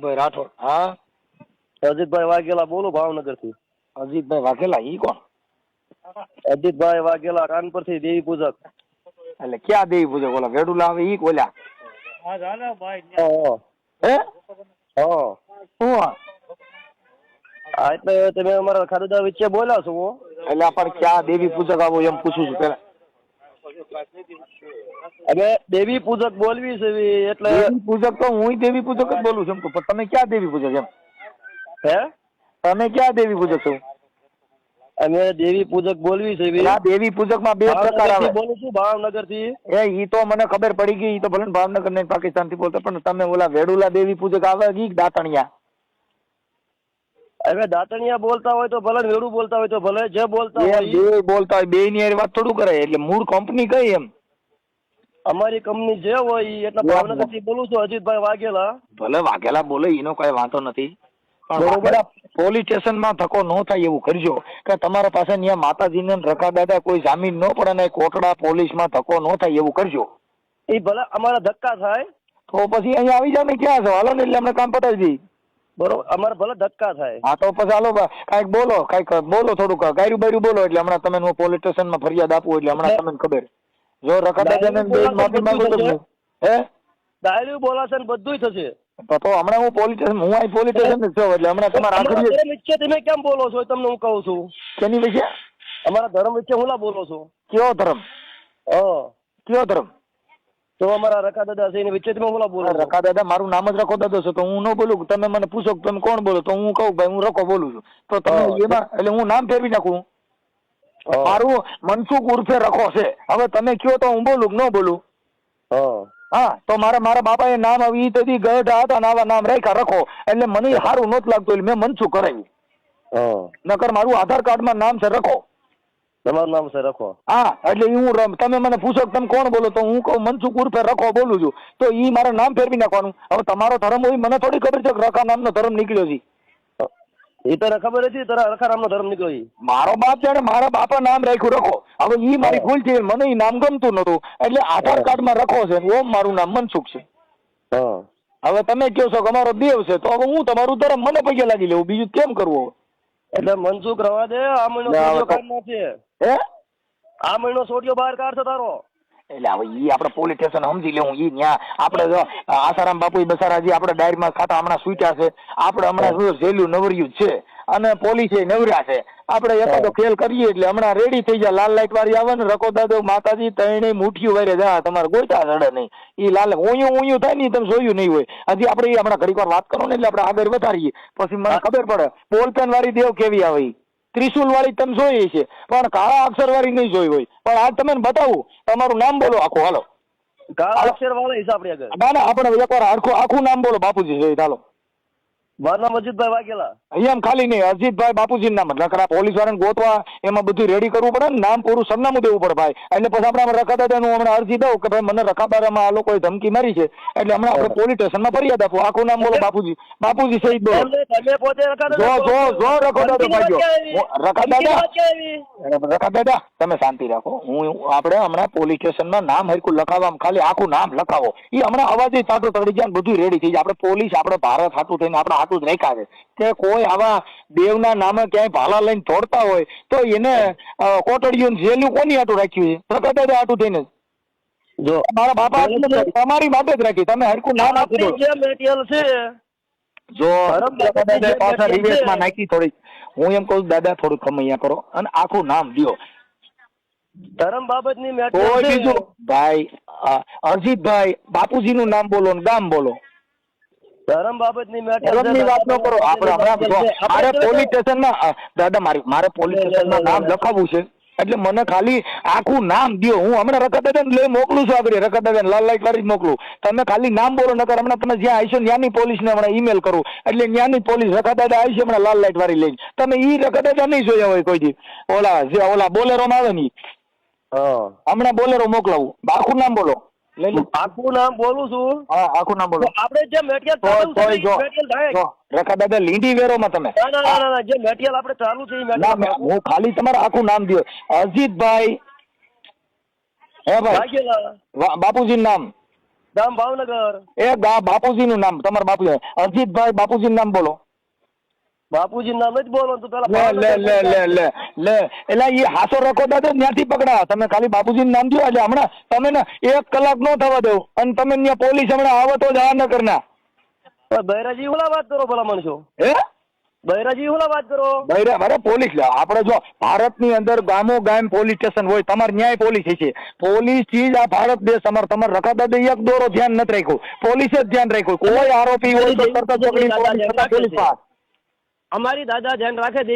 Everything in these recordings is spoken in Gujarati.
અજીતભાઈ રાઠોડ. હા, અજીતભાઈ વાઘેલા બોલું ભાવનગર થી. અજીતભાઈ વાઘેલા ઈ કોણ? અજીતભાઈ વાઘેલા કાનપુર થી દેવી પૂજક. એટલે ક્યાં દેવી પૂજક? ઓલા વેડુલા આવે ઈ ઓલા? હે શું? એટલે તમે અમારા ખાતેદાર વચ્ચે બોલ્યા છો. એટલે આપણે ક્યાં દેવી પૂજક આવો એમ પૂછું છું પેલા. અમે દેવી પૂજક બોલવી છે એટલે દેવી પૂજક તો હું દેવી પૂજક જ બોલું છું પણ તમે ક્યાં દેવી પૂજક એમ? હે તમે ક્યાં દેવી પૂજક છો? અમે દેવી પૂજક બોલવી છે. આ દેવી પૂજક માં બે પ્રકાર આવે. બોલું છું ભાવનગર થી. ઈ તો મને ખબર પડી ગઈ. ઈ તો ભલે ભાવનગર ને પાકિસ્તાન થી બોલતા પણ તમે ઓલા વેડુલા દેવી પૂજક આવે ઈ દાતણિયા? હવે દાતણિયા બોલતા હોય તો ભલે, વેડું બોલતા હોય તો ભલે, જે બોલતા હોય બે બોલતા હોય બે ની વાત થોડું કરે. એટલે મૂળ કંપની કઈ એમ? અમારી કંપની જે હોય ઈ. એટલે ભાવનગર થી બોલું છું અજીતભાઈ વાઘેલા. ભલે વાઘેલા બોલે એનો કઈ વાંધો નથી પણ પોલીસ સ્ટેશન માં ધક્કો ન થાય એવું કરજો કે તમારા પાસે ત્યાં માતાજીને રકા દાદા કોઈ જામીન ન પડે ને કોટડા પોલીસ માં ધક્કો ન થાય એવું કરજો. એ ભલે અમારા ધક્કા થાય તો પછી અહીંયા આવી જાવ ને ક્યાં છો હાલો ને એટલે અમને કામ પતાવી દઈએ. બરોબર, અમારે ભલે ધક્કા થાય. હા તો પછી હાલો કાંઈક બોલો, કાંઈક બોલો, થોડુંક ગાયરું બાયરું બોલો એટલે હમણાં તમે હું પોલીસ સ્ટેશન માં ફરિયાદ આપું એટલે હમણાં તમને ખબર. જો રકા દાદા ને માફી માંગો તો હે ડાયરી બોલાશે ને બધું થશે. તો હમણાં હું પોલીસ સ્ટેશન, હું અહીં પોલીસ સ્ટેશન જ છું એટલે હમણાં તમારા આખરી વિશે તમે કેમ બોલો છો તમને હું કહું છું. કેની વિશે? અમારા ધર્મ વિશે હું બોલો છો? કયો ધર્મ? કયો ધર્મ? તો અમારા રકા દાદા છે એની વચ્ચે તમે હું બોલો? રકા દાદા મારું નામ જ રખો દાદો છે તો હું ન બોલું. તમે મને પૂછો તમે કોણ બોલો તો હું કહું ભાઈ હું રખો બોલું છું. તો તમે એમાં એટલે હું નામ ફેરવી નાખું. મારું મનસુખ ઉર્ફે રખો છે. હવે તમે કયો તો હું બોલું ન બોલું? હા તો મારા બાપાએ નામ આવી તેથી ગઢ હતા ને આવા નામ રાખ્યા રખો એટલે મને સારું નહોતું લાગતું એટલે મેં મનસુખ કરાવ્યું. નકર મારું આધાર કાર્ડમાં નામ છે રખો. તમારું નામ છે રખો? હા એટલે હું તમે મને પૂછો તમે કોણ બોલો તો હું કહું મનસુખ ઉર્ફે રખો બોલું છું. તો ઈ મારે નામ ફેરવી નાખવાનું. હવે તમારો ધર્મ હોય મને થોડી ખબર છે કે રખા નામનો ધર્મ નીકળ્યો છે. એ તને ખબર હતી તારા રખા નામનો ધર્મ નીકળ્યો? મારો બાપ જાણે મારા બાપા નામ રાખ્યું રખો. હવે ઈ મારી ભૂલ છે મને ઈ નામ ગમતું નતું એટલે આધાર કાર્ડમાં રખો છે ઓમ મારું નામ મનસુખ છે. હવે તમે કહો છો કે અમારો દેવ છે તો હવે હું તમારું ધર્મ મને પગે લાગી લેવું બીજું કેમ કરવું? એટલે મનસુખ રવા દે. આ મહિનો સોડિયો કાઢ છે. હે આ મહિનો સોડિયો બહાર કાઢશે તારો. એટલે હવે ઈ આપણે પોલીસ સ્ટેશન સમજી લેવું. ઈ ન્યા આપણે આસારામ બાપુ બસારાજી આપણે ડાયરીમાં ખાતા હમણાં સૂટ્યા છે. આપણે હમણાં શું જેલું નવર્યું છે અને પોલીસે નવર્યા છે. આપણે એકાદો ખેલ કરીએ એટલે હમણાં રેડી થઈ જાય. લાલ લાઈટ વાળી આવે ને રકો દાદો માતાજી ત્રણેય મુઠ્ઠીઓ વારે જા તમારે ગોઈતા ચડે નહીં. ઈ લાલ ઊંયું થાય ને તમે જોયું નહીં હોય. હજી આપણે હમણાં ઘડીક વાર વાત કરો ને એટલે આપણે આગળ વધારીએ પછી મને ખબર પડે. બોલપેન વાળી દેવ કેવી આવે ત્રિશુલ વાળી તમે જોઈ છે પણ કાળા અક્ષર વાળી નહીં જોઈ હોય. પણ આજ તમે બતાવું તમારું નામ બોલો આખું હાલો. કાળા અક્ષર વાળા હિસાબ આગળ ના આપણે એકવાર આખું નામ બોલો બાપુજી જોઈ હાલો. મારું નામ અજીતભાઈ વાઘેલા. અહીંયા ખાલી નહીં અજીતભાઈ બાપુજી નામ જ પોલીસ વાળાને ગોતવા એમાં બધું રેડી કરવું પડે ને નામ પૂરું સરનામું દેવું પડે ભાઈ. એટલે પછી આપણે રખા દાદાનું હમણાં અરજી દઉં કે ભાઈ મને રખાબારામાં આ લોકોએ ધમકી મારી છે એટલે હમણાં આપણે પોલીસ સ્ટેશનમાં ફરિયાદ આપો. આખું નામ બોલો બાપુજી. બાપુજી સહિત બોલો. જો રખો દાદો ભાઈ રખા દાદા તમે શાંતિ રાખો. આપણે હમણાં પોલીસ સ્ટેશનમાં નામ હરકું લખાવવા ખાલી આખું નામ લખાવો. એ હમણાં અવાજ ચાટો તળી જાય બધું રેડી થઈ જાય. આપણે પોલીસ આપણે ભારત હાટું થઈને આપણે હાટું જ રાખ્યા છે કે કોઈ આવા દેવના નામે ક્યાંય ભાલા લઈને દોડતા હોય તો એને કોટડીયું જેલું કોની હાટું રાખ્યું છે? રખા દાદા હાટું થઈને. જો મારા બાપા તમારી માટે જ રાખી. તમે હરકું નામ આપી દો. જો પાછા રિવેશમાં નાખી થોડી. હું એમ કહું દાદા થોડું કમૈયા કરો અને આખું નામ દો. ધર્મ બાબતની કોઈ બીજું ભાઈ અરજીતભાઈ બાપુજીનું નામ બોલો ને ગામ બોલો. ધર્મ બાબતની ધર્મની વાત ન કરો. આપણે હમણાં મારે પોલીસ સ્ટેશનમાં દાદા મારે પોલીસ સ્ટેશનમાં નામ લખાવવું છે એટલે મને ખાલી આખું નામ દો. હું હમણાં રખા દાદાને લઈ મોકલું છું. આગળ રખા દાદાને લાલ લાઈટ વાળી મોકલું. તમે ખાલી નામ બોલો નકર હમણાં તમે જ્યાં આવીશો ત્યાંની પોલીસને હમણાં ઈમેલ કરું એટલે ત્યાંની પોલીસ રખા દાદા આવી છે હમણાં લાલ લાઈટ વાળી લઈને. તમે ઈ રખા દાદા નહીં જોયા હોય કોઈ દી. ઓલા બોલેરોમાં આવે ને હમણાં બોલેરો મોકલાવું. આખું નામ બોલો. આખું નામ બોલું છું. હા આખું નામ બોલો. આપણે જે મટીરિયલ રખા દાદા લીંડી વેરોમાં તમે જે મટીરિયલ આપણે ચાલુ છે હું ખાલી તમારે આખું નામ દો. અજીતભાઈ હે ભાઈ બાપુજી નામ ગામ ભાવનગર. એ બાપુજીનું નામ, તમારા બાપુ અજીતભાઈ બાપુજીનું નામ બોલો. બાપુજી નામ જ બોલો તો પેલા લે એટલે એ હાસો રખો દાદો ત્યાંથી પકડા. તમે ખાલી બાપુજીનું નામ દો એટલે હમણાં તમે ને 1 કલાક નો થવા દો અને તમે ત્યાં પોલીસ હમણાં આવે તો જ આ ન કરના. બૈરાજી હુલા વાત કરો ભલા માણસો. હે બૈરાજી હુલા વાત કરો. અરે પોલીસ આપણે જો ભારતની અંદર ગામો ગામ પોલીસ સ્ટેશન હોય, તમારે ન્યાય પોલીસ છે. પોલીસ ચીજ આ ભારત દેશ તમારે રખા દાદા એક દોરો ધ્યાન નથી રાખ્યું, પોલીસે જ ધ્યાન રાખ્યું. કોઈ આરોપી હોય તો તરત જ પકડી પોલીસ પાસ. અમારી દાદા ધ્યાન રાખે છે.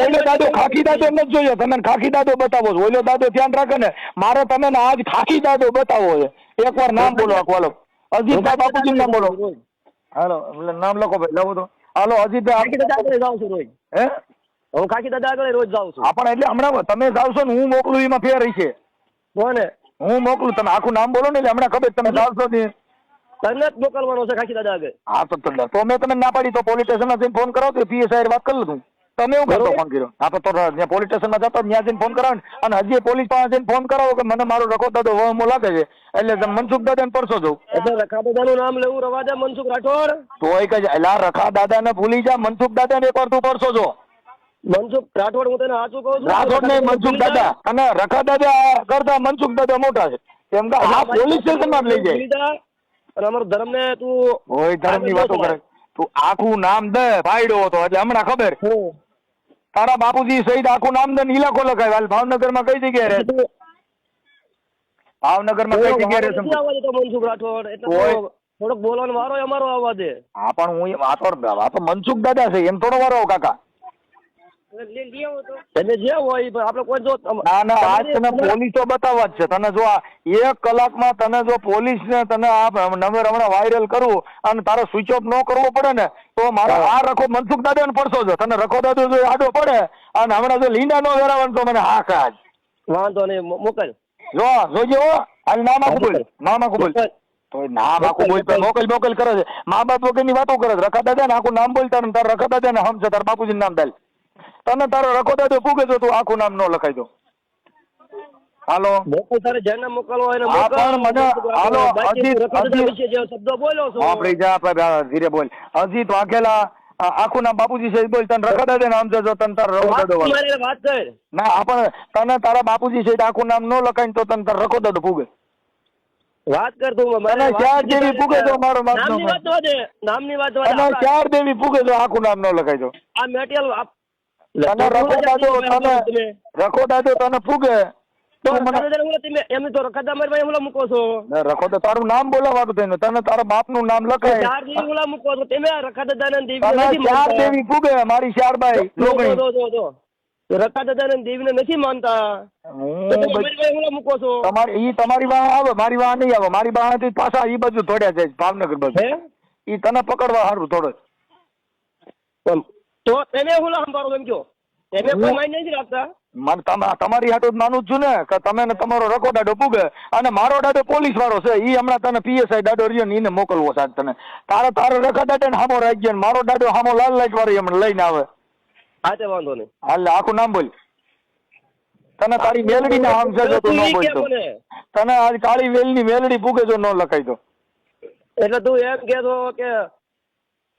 ઓલો દાદો ખાખી દાદો નથી જોયો, તમે ખાખી દાદો બતાવો છો. ઓલો દાદો ધ્યાન રાખે ને, મારે તમે ને આજ ખાખી દાદો બતાવો છે. એકવાર નામ બોલો, બોલો અજીતભાઈ બાપુજી નામ બોલો. હાલો નામ લખો ભાઈ, લખો તો. હાલો અજીતભાઈ જાઉં છું રોજ. હે હું ખાખી દાદા આગળ રોજ જાઉં છું. આપણે એટલે હમણાં તમે જાવશો ને હું મોકલું એમાં ફેર છે. કોને હું મોકલું, તમે આખું નામ બોલો ને એટલે હમણાં ખબર તમે જાવશો ને. તને જ મોકલવાનો છે ખાખી દાદા આગળ. હા તો મેં તમે ના પાડી તો પોલીસ સ્ટેશનમાં જઈને ફોન કરાવો તો પીએસઆઈ વાત કરી લઉં. તમે એવું કરતો ફોન કર્યો? હા તો ત્યાં પોલીસ સ્ટેશનમાં જતો ત્યાં જઈને ફોન કરાવો ને, અને હજી પોલીસ પાસે જઈને ફોન કરાવો કે મને મારો રખો દાદો વહમો લાગે છે એટલે તમે મનસુખ દાદા ને પરસો જવું. એટલે રખા દાદાનું નામ લેવું રવા દે મનસુખ રાઠોડ. તોય કે એલા રખા દાદા ને ભૂલી જા, મનસુખ દાદા ને એકવાર તું પરસો જો. મનસુખ રાઠોડ હું તને સાચું કહું છું. રાઠોડ નહીં, મનસુખ દાદા. અને રખા દાદા કરતા મનસુખ દાદા મોટા છે. કેમ કે આ પોલીસ સ્ટેશનમાં જ લઈ જાય. અને અમારો ધર્મ ને તું હોય ધર્મ ની વાતો કરે. તું આખું નામ દે પાડ્યો હતો એટલે હમણાં ખબર. તારા બાપુજી સહિત આખું નામ દે ઇલાકો લખાય. હાલ ભાવનગર માં કઈ જગ્યાએ રહે? ભાવનગર માં કઈ જગ્યાએ રહે? મનસુખ રાઠોડ એટલે થોડોક બોલવાનો વારો અમારો આવવા દે. હા પણ હું આ તો મનસુખ દાદા છે એમ થોડો વારો કાકા. એટલે જે હોય આપડે કોઈ જો ના આજ તને પોલીસો બતાવવા જ છે. તને જો આ 1 કલાકમાં તને જો પોલીસ ને તને આ નંબર હમણાં વાયરલ કરવું અને તારો સ્વિચ ઓફ ન કરવો પડે ને તો મારો આ રખો મનસુખ દાદા ને પડશો છો. તને રખો દાદો જો આડો પડે અને હમણાં જો લીંડા નો વેરાવાનું તો મને હા કાજ વાંધો નહીં મોકલ. જોજો હાલ નામ આખું બોલ, નામ આખું બોલ. તો નામ આખું બોલ તો મોકલ કરે છે. મા બાપ વગર ની વાતો કરે છે. રખા દાદા ને આખું નામ બોલતા ને તારા રખા દાદા ને હમ છે તારા બાપુજી નામ દાલ. તને તારો રખો દાદો પૂગે તો તું આખું નામ ન લખાઈ દો. હાલો મોકલ તારે જેને મોકલવો હોય હા પણ મને હાલો વિશે જે શબ્દો બોલો છો આપણી જા ધીરે બોલ. અજીત વાઘેલા આખું નામ બાપુજી છે બોલ. તને રખા દાદા નામ છે જો તને તારો રખો દાદો વાત કર. ના આપણ તને તારા બાપુજી છે આખું નામ ન લખાય તો તને તારો રખો દાદો પૂગે. વાત કર તું મને 4 દેવી પૂગે તો મારો બાપ નામની વાત તો દે. નામની વાત તો અને 4 દેવી પૂગે તો આખું નામ ન લખાય દો. આ મેટેરિયલ તને રખો દાદો તને પૂગે તો મને એમ તો રખા મારી હું મૂકો છો. રખો તો તારું નામ બોલાવાનું થઈને તને તારા બાપ નું નામ લખાય. 4 દેવી હું મૂકો છો તમે રખા દાદા ને દેવી તને 4 દેવી પૂગે મારી 4 બાઈ જો રખા દાદા ને દેવી ને નથી માનતા. હું મૂકો છો. તમારી વાહ આવે, મારી વાહ નહીં આવે. મારી વાહ થી પાછા ઈ બાજુ થોડ્યા જાય ભાવનગર બાજુ. ઈ તને પકડવા સારું થોડો. તો તેને હું સંભાળો એમ કયો તેને કોઈ માઇન્ડ નથી રાખતા. તમારી હાટું માનું છું ને કે તમે ને તમારો રખો દાડો પૂગે અને મારો દાડો પોલીસ વાળો છે. ઈ હમણાં તને પીએસઆઈ દાડો રહ્યો ને એને મોકલવો સાહેબ તને. તારો રખા દાડો ને હામો રાખી ગયો મારો દાડો હામો લાલ લાઈટ વાળી હમણાં લઈને આવે. હા તે વાંધો નહીં. હાલ આખું નામ બોલ. તને તારી મેલડી ને આમ છે તું ન બોલતો. તને આજ કાળી વેલની મેલડી પૂગે જો ન લખાઈ દો. એટલે તું એમ કેતો કે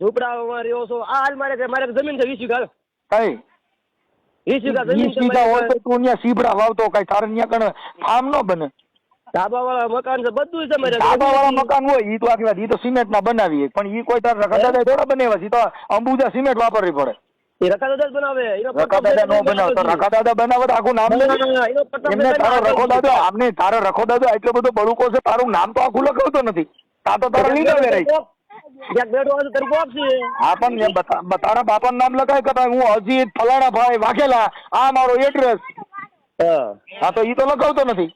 ઝૂંપડામાં રહ્યો છો. આ હાલ મારે જમીન છે 20 વીઘા. કઈ 20 વીઘા જમીન હોય તો તું ત્યાં સીબડા વાવતો કઈ તારે ત્યાં કણ ફાર્મ ન બને. ધાબા વાળા મકાન છે બધું છે મારે. ધાબા વાળા મકાન હોય ઈ તો આખી વાત ઈ તો સિમેન્ટ ના બનાવીએ પણ ઈ કોઈ તારે રખા દાદા થોડા બનાવ્યા છે. તો અંબુજા સિમેન્ટ વાપરવી પડે. એ રખા દાદા બનાવે. રખા દાદા નો બનાવે તો રખા દાદા બનાવે આખું નામ એમને તારો રખો દાદો આમને તારો રખો દાદો એટલો બધો બળુકો છે. તારું નામ તો આખું લખાવતો નથી. તા તો તારો લીડર વેરાય. હા પણ તારા બાપા નામ લખાય કે હું અજીત ફલાણા ભાઈ વાઘેલા આ મારો એડ્રેસ. હા તો ઈ તો લખાવતો નથી.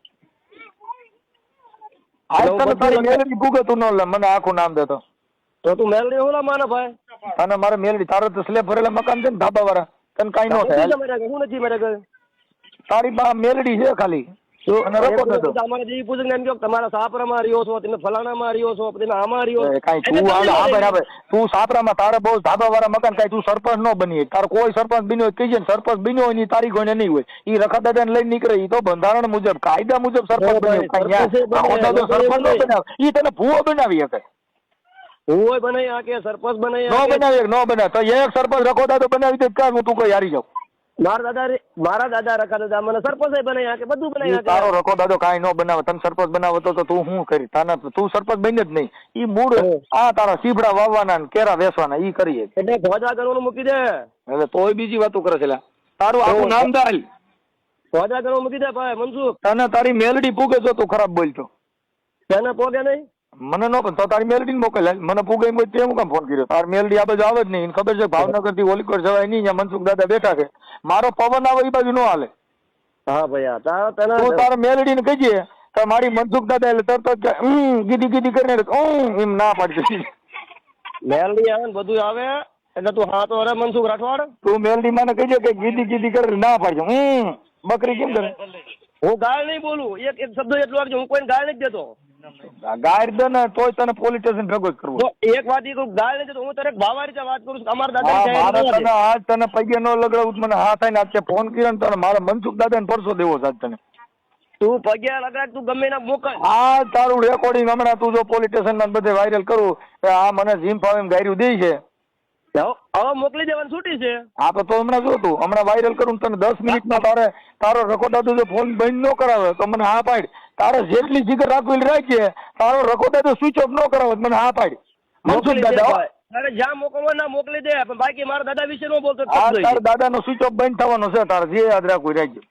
તારી મેલડી ભૂગે તું ન લે મને આખું નામ દેતો તો તું મેલડી હું માને ભાઈ. અને મારે મેલડી તારો તો સ્લેબ ભરેલા મકાન છે ને ધાબા વાળા તને કઈ ન થાય. હું નથી મારે તારી મેલડી છે ખાલી તો અને રખો દાદો અમારે જે પૂછે ને એમ કહો કે તમારા સાપરામાં રહ્યો છો, તમે ફલાણામાં રહ્યો છો, તમે આમાં રહ્યો છો. કાંઈ તું હાલ બરાબર તું સાપરામાં તારે બહુ ધાબાવાળા મકાન કાંઈ તું સરપંચ ન બની તારે કોઈ સરપંચ બન્યો હોય કહીજે ને સરપંચ બન્યો હોય ની તારીખ હોય ને નહીં હોય ઈ રખા દાદાને લઈને નીકળે ઈ તો બંધારણ મુજબ કાયદા મુજબ સરપંચ બન્યો કાંઈ સરપંચ ન બનાવે ઈ તને ભૂવો બનાવી શકે હું બનાવી આ કે સરપંચ બનાવી ન બનાવી ન બનાવે તો એક સરપંચ રખો દાદો બનાવી દે કાં હું તું કોઈ હારી જાઉં મારા દાદા રખા દાદા મને સરપંચ બનાવી આ કે બધું બનાવી આ તારો રખો દાદો કાંઈ ન બનાવે તને સરપંચ બનાવો તો તું શું કરી તાના તું સરપંચ બની જ નહીં ઈ મૂળ આ તારા સીભડા વાવવાના ને કેરા વેસવાના ઈ કરીએ એટલે ધ્વજા કરવાનું મૂકી દે એટલે તોય બીજી વાતો કરે છે લા. તારું આખું નામ દાલ ધ્વજા કરવાનું મૂકી દે ભાઈ મનસુખ. તને તારી મેલડી પૂગે છો તું ખરાબ બોલતો તેને પોગે નહીં મને નો પણ તો તારી મેલડી ને મોકલ મને પૂગે એમ તે હું કામ ફોન કર્યો તાર મેલડી આ બાજુ આવે જ નહીં એને ખબર છે ભાવનગર થી ઓલીકોટ જવાય નહીં અહીંયા મનસુખ દાદા બેઠા છે મારો પવન આવે એ બાજુ નો હાલે. હા ભાઈ આ તારા તને તું તારા મેલડી ને કહીએ કે મારી મનસુખ દાદા એટલે તરત જ ગીધી ગીધી કરીને એમ ના પાડશે મેલડી આવે ને બધું આવે એટલે તું હા તો અરે મનસુખ રાઠવાડ તું મેલડી મને કહીએ કે ગીધી ગીધી કરીને ના પાડશે બકરી કેમ કરે હું ગાળ નહીં બોલું એક શબ્દ એટલું આપજો હું કોઈને ગાળ નથી દેતો ગાય દે ને તોય તને પોલીસ સ્ટેશન ભેગો જ કરવો જો એક વાત એ કહું ગાળ નથી દેતો હું તારે ભાવા રીતે વાત કરું છું કે અમારા હા મારે તને દાદા આજ તને પગે ન લગાડવું મને હા થાય ને આજે ફોન કર્યો ને તને મારે મનસુખ દાદાને પરસો દેવો છે આજ તને તું પગે લગાડ તું ગમે ના મોકલ આ તારું રેકોર્ડિંગ હમણાં તું જો પોલીસ સ્ટેશન બધે વાયરલ કરું કે આ મને જીમ ફાવે એમ ગાયરું દે છે હવે મોકલી દેવાની છૂટી છે હા તો હમણાં જો તું હમણાં વાયરલ કરું તને 10 મિનિટમાં તારો રખોદાદો જો ફોન બંધ ન કરાવે તો મને હા પાડ તારે જેટલી જીગર રાખવી રાખીએ તારો રખોદાદો સ્વિચ ઓફ ન કરાવે મને હા પાડ મનસુખ દાદા તારે જ્યાં મોકલવા ના મોકલી દે પણ બાકી મારા દાદા વિશે ન બોલતો હા તારા દાદાનો સ્વિચ ઓફ બંધ થવાનો છે તારે જે યાદ રાખવું રાખજો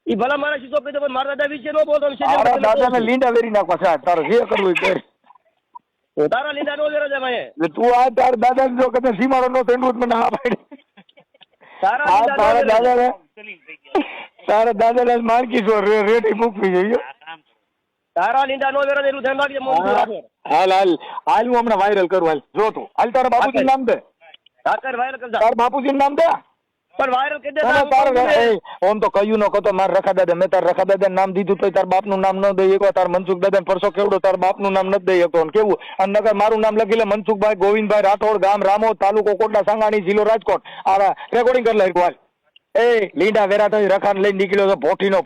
ઈ ભલા મારા શીશો કહી દે પણ મારા દાદા વિશે ન બોલતો તારા દાદાને લીંડા વેરી નાખવા છે તારે જે કરવું એ કર તારા લીધા નો વેરો છે ભાઈ એટલે તું આ તારા દાદા જો કદાચ સીમાડો નો થયું મને હા પાડ તારા દાદાને માર્કી છો રેડી મૂકવી જોઈએ તારા લીંડા નો વેરો એનું ધ્યાન રાખજે મોકલી રાખો હાલ હાલ હાલ હું હમણાં વાયરલ કરું હાલ જો તું હાલ તારા બાપુજી નામ દે તાકર વાયરલ કરતા તારા બાપુજી નામ દે પણ વાયરલ કરી દે ઓમ તો કહ્યું ન કહતો મારા રખા દાદા મેં તારા રખા દાદા નામ દીધું તો તાર બાપનું નામ ન દઈ શકો તાર મનસુખ દાદા પરસો કેવડો તાર બાપનું નામ નથી દઈ શકતો કેવું અને નગર મારું નામ લખી લે મનસુખભાઈ ગોવિંદભાઈ રાઠોડ ગામ રામોદ તાલુકો કોટડા સાંગાણી જિલ્લો રાજકોટ આ રેકોર્ડિંગ કરી લે હાલ એ લીંડા વેરા થઈ રખાને લઈને નીકળ્યો તો ભોઠીનો